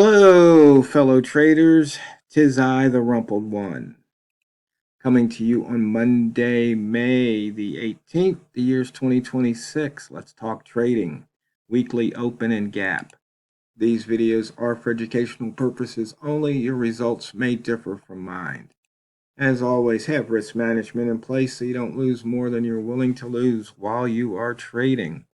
Hello, fellow traders. 'Tis I, the Rumpled One, coming to you on Monday, May the 18th. The year's 2026. Let's talk trading. Weekly open and gap. These videos are for educational purposes only. Your results may differ from mine. As always, have risk management in place so you don't lose more than you're willing to lose while you are trading.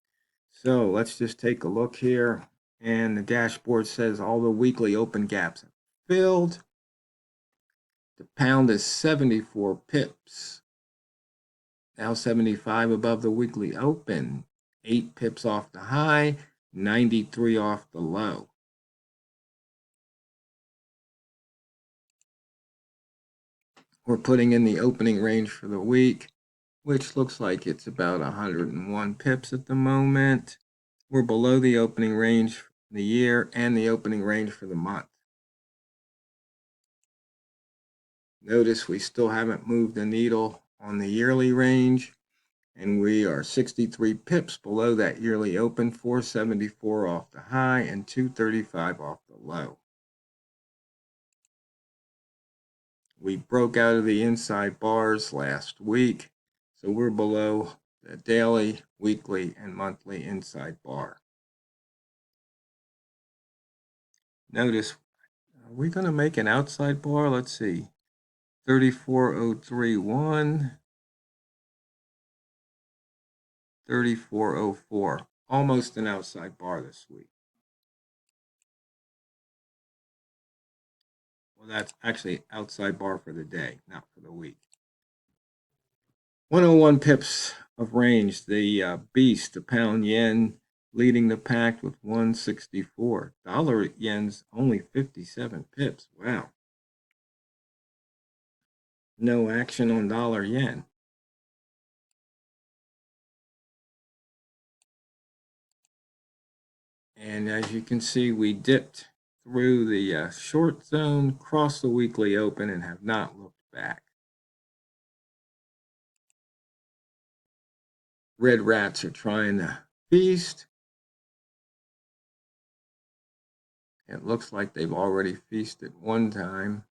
So let's just take a look here. And the dashboard says all the weekly open gaps have filled. The pound is 74 pips. Now 75 above the weekly open. 8 pips off the high, 93 off the low. We're putting in the opening range for the week, which looks like it's about 101 pips at the moment. We're below the opening range for the year and the opening range for the month. Notice we still haven't moved the needle on the yearly range, and we are 63 pips below that yearly open, 474 off the high and 235 off the low. We broke out of the inside bars last week, so we're below the daily, weekly, and monthly inside bar. Notice, are we going to make an outside bar? Let's see. 34.031, 34.04, almost an outside bar this week. Well, that's actually outside bar for the day, not for the week. 101 pips of range. The beast, the pound yen, leading the pack with 164. Dollar yen's only 57 pips. Wow. No action on dollar yen. And as you can see, we dipped through the short zone, crossed the weekly open, and have not looked back. Red rats are trying to feast. It looks like they've already feasted one time.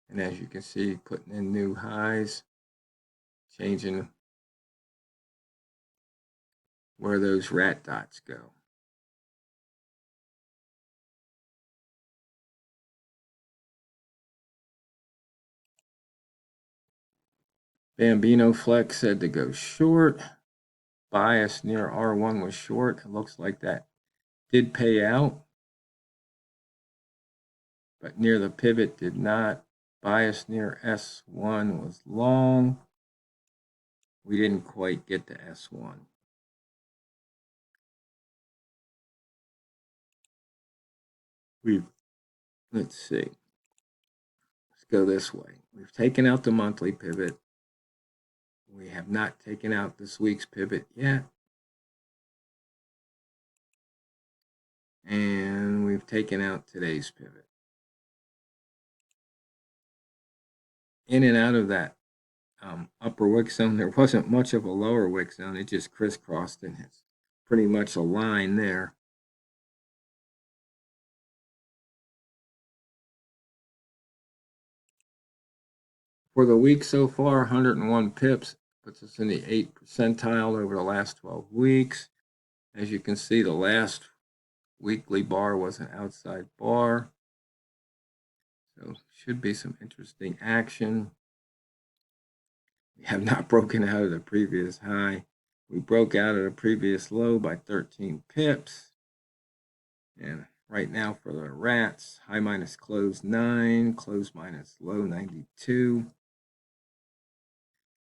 And as you can see, putting in new highs, changing where those rat dots go. Bambino Flex said to go short. Bias near R1 was short. It looks like that did pay out, but near the pivot did not. Bias near S1 was long. We didn't quite get to S1. Let's see. Let's go this way. We've taken out the monthly pivot. We have not taken out this week's pivot yet. And we've taken out today's pivot. In and out of that upper wick zone, there wasn't much of a lower wick zone. It just crisscrossed and it's pretty much a line there. For the week so far, 101 pips puts us in the 8th percentile over the last 12 weeks. As you can see, the last weekly bar was an outside bar. So should be some interesting action. We have not broken out of the previous high. We broke out of the previous low by 13 pips. And right now for the rats, high minus close 9, close minus low 92.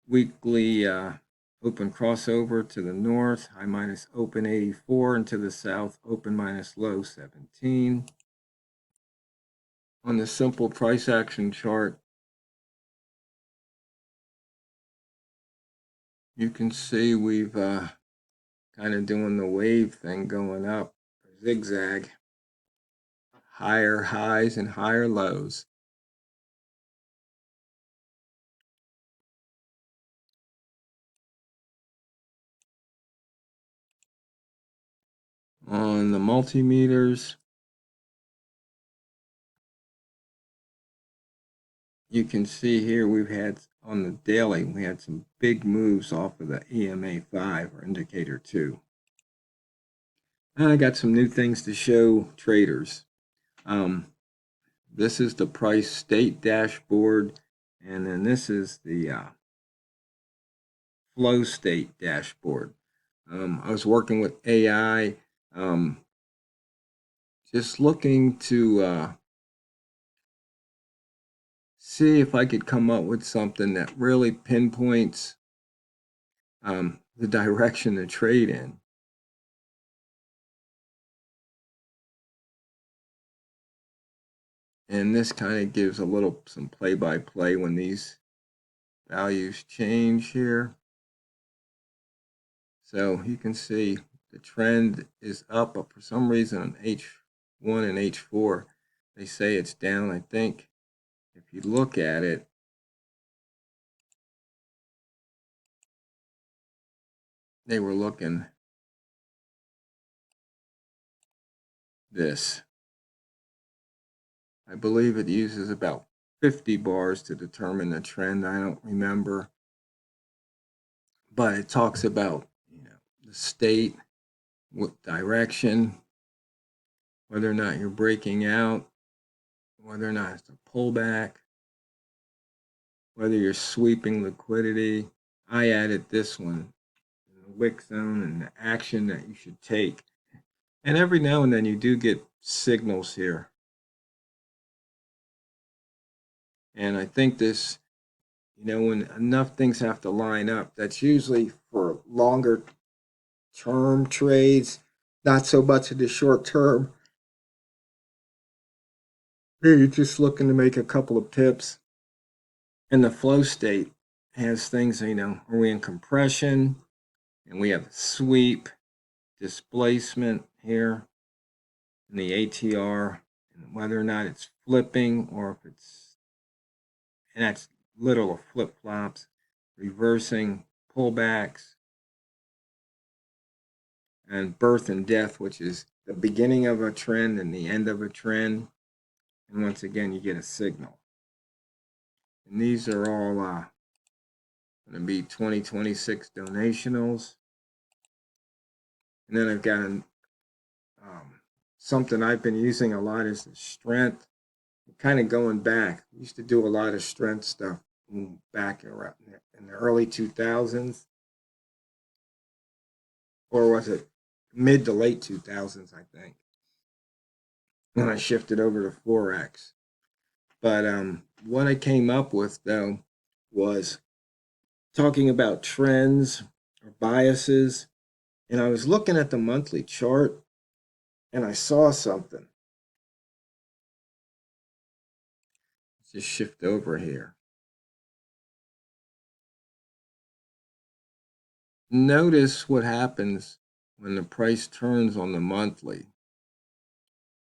Weekly open crossover to the north, high minus open 84, and to the south, open minus low 17. On the simple price action chart, you can see we've kind of doing the wave thing going up, zigzag, higher highs and higher lows. On the multimeters, you can see here we've had on the daily, we had some big moves off of the EMA 5 or indicator 2. And I got some new things to show traders. This is the price state dashboard, and then this is the flow state dashboard. I was working with AI, just looking to see if I could come up with something that really pinpoints the direction to trade in. And this kind of gives a little some play-by-play when these values change here. So you can see the trend is up, but for some reason on H1 and H4, they say it's down. I think if you look at it, they were looking this. I believe it uses about 50 bars to determine the trend. I don't remember. But it talks about, the state, what direction, whether or not you're breaking out, whether or not it's a pullback, whether you're sweeping liquidity. I added this one, the wick zone and the action that you should take. And every now and then you do get signals here. And I think this, when enough things have to line up, that's usually for longer term trades, not so much in the short term. You're just looking to make a couple of pips. And the flow state has things, are we in compression? And we have sweep, displacement here, and the ATR, and whether or not it's flipping or if it's, and that's little flip-flops, reversing, pullbacks, and birth and death, which is the beginning of a trend and the end of a trend. And once again, you get a signal. And these are all going to be 2026 donationals. And then I've got something I've been using a lot is the strength. Kind of going back, we used to do a lot of strength stuff back around in the early 2000s, or was it mid to late 2000s, I think, when I shifted over to FOREX. But what I came up with, though, was talking about trends or biases, and I was looking at the monthly chart, and I saw something. Let's just shift over here. Notice what happens when the price turns on the monthly.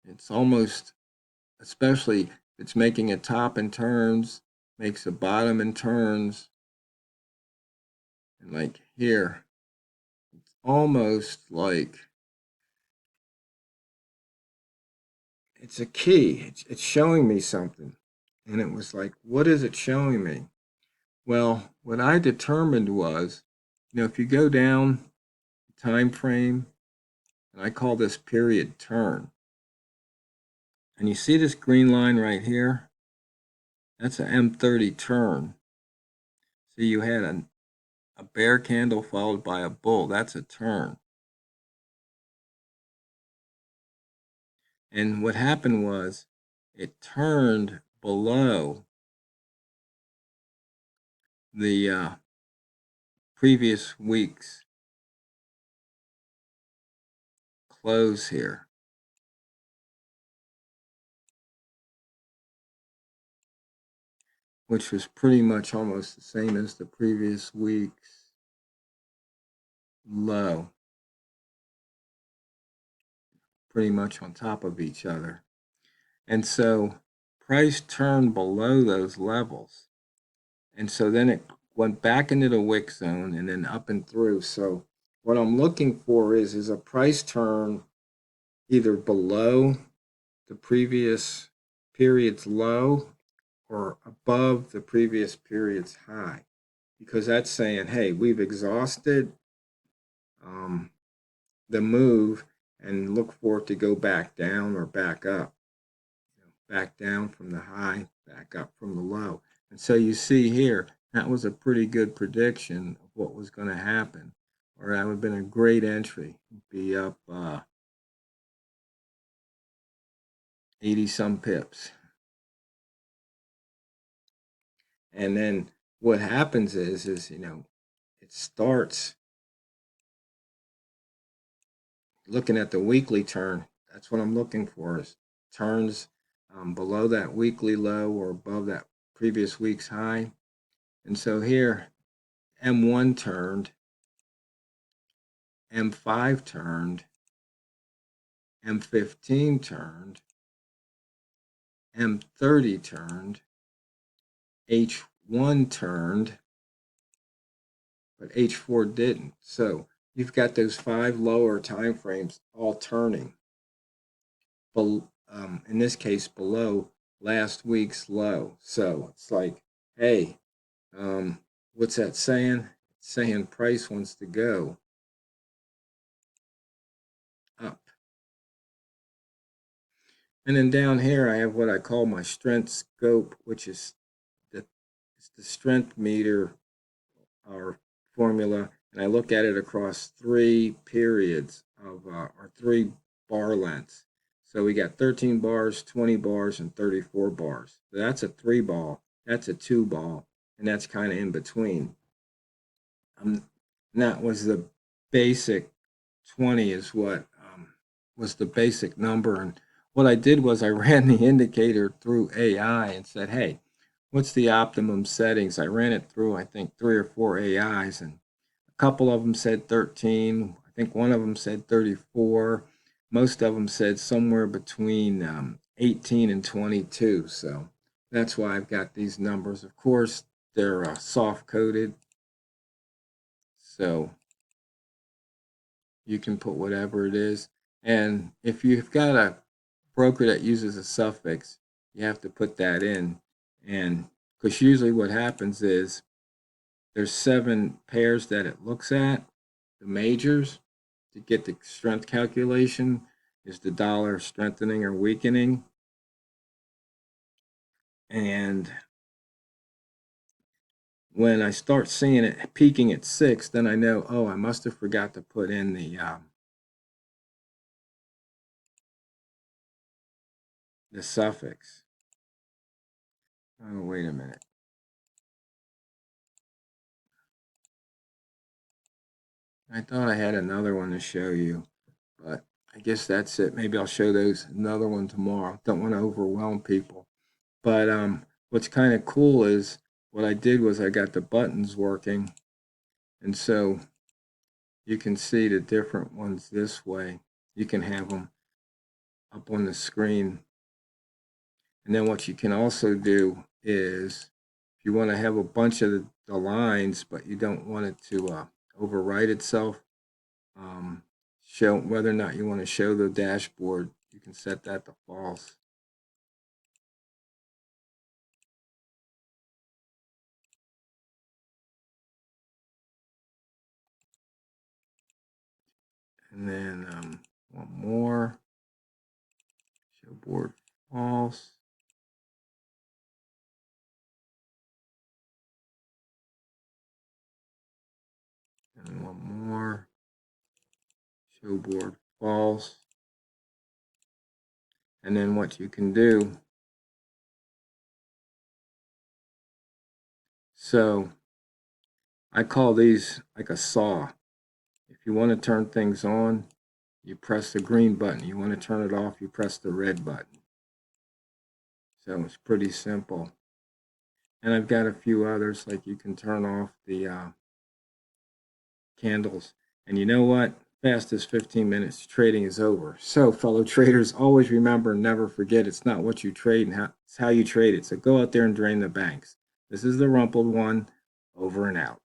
It's almost, especially if it's making a top and turns, makes a bottom and turns. And like here, it's almost like it's a key. It's showing me something. And it was like, what is it showing me? Well, what I determined was, if you go down the time frame, and I call this period turn, and you see this green line right here, that's an M30 turn. So you had a bear candle followed by a bull. That's a turn. And what happened was it turned below the previous week's close here. Which was pretty much almost the same as the previous week's low. Pretty much on top of each other. And so price turned below those levels. And so then it went back into the wick zone and then up and through. So what I'm looking for is a price turn either below the previous period's low or above the previous period's high, because that's saying, hey, we've exhausted the move and look for it to go back down or back up. Back down from the high, back up from the low. And so you see here, that was a pretty good prediction of what was going to happen. Or that would have been a great entry. Be up 80 some pips. And then what happens is it starts looking at the weekly turn. That's what I'm looking for, is turns below that weekly low or above that previous week's high. And so here, M1 turned, M5 turned, M15 turned, M30 turned, H1 turned, but H4 didn't. So you've got those 5 lower time frames all turning. In this case, below last week's low. So it's like, hey, what's that saying? It's saying price wants to go up. And then down here, I have what I call my strength scope, which is the strength meter or formula, and I look at it across 3 periods of or 3 bar lengths. So we got 13 bars, 20 bars, and 34 bars. So that's a 3 ball, that's a 2 ball, and that's kind of in between. And that was the basic 20 is what was the basic number. And what I did was I ran the indicator through AI and said, hey, what's the optimum settings? I ran it through, I think, 3 or 4 AIs, and a couple of them said 13. I think one of them said 34. Most of them said somewhere between 18 and 22. So that's why I've got these numbers. Of course, they're soft coded, so you can put whatever it is. And if you've got a broker that uses a suffix, you have to put that in. And because usually what happens is there's 7 pairs that it looks at, the majors, to get the strength calculation is the dollar strengthening or weakening. And when I start seeing it peaking at 6, then I know, oh, I must have forgot to put in the suffix. Oh, wait a minute. I thought I had another one to show you, but I guess that's it. Maybe I'll show those another one tomorrow. Don't want to overwhelm people. But what's kind of cool is what I did was I got the buttons working, and so you can see the different ones this way. You can have them up on the screen. And then what you can also do is, if you want to have a bunch of the lines, but you don't want it to overwrite itself, show whether or not you want to show the dashboard, you can set that to false. And then one more, show board false. And one more, show board false. And then what you can do, so I call these like a saw. If you want to turn things on, you press the green button. You want to turn it off, you press the red button. So it's pretty simple. And I've got a few others, like you can turn off the candles. And you know what? Fastest 15 minutes trading is over. So, fellow traders, always remember and never forget, it's not what you trade and it's how you trade it. So go out there and drain the banks. This is the Rumpled One, over and out.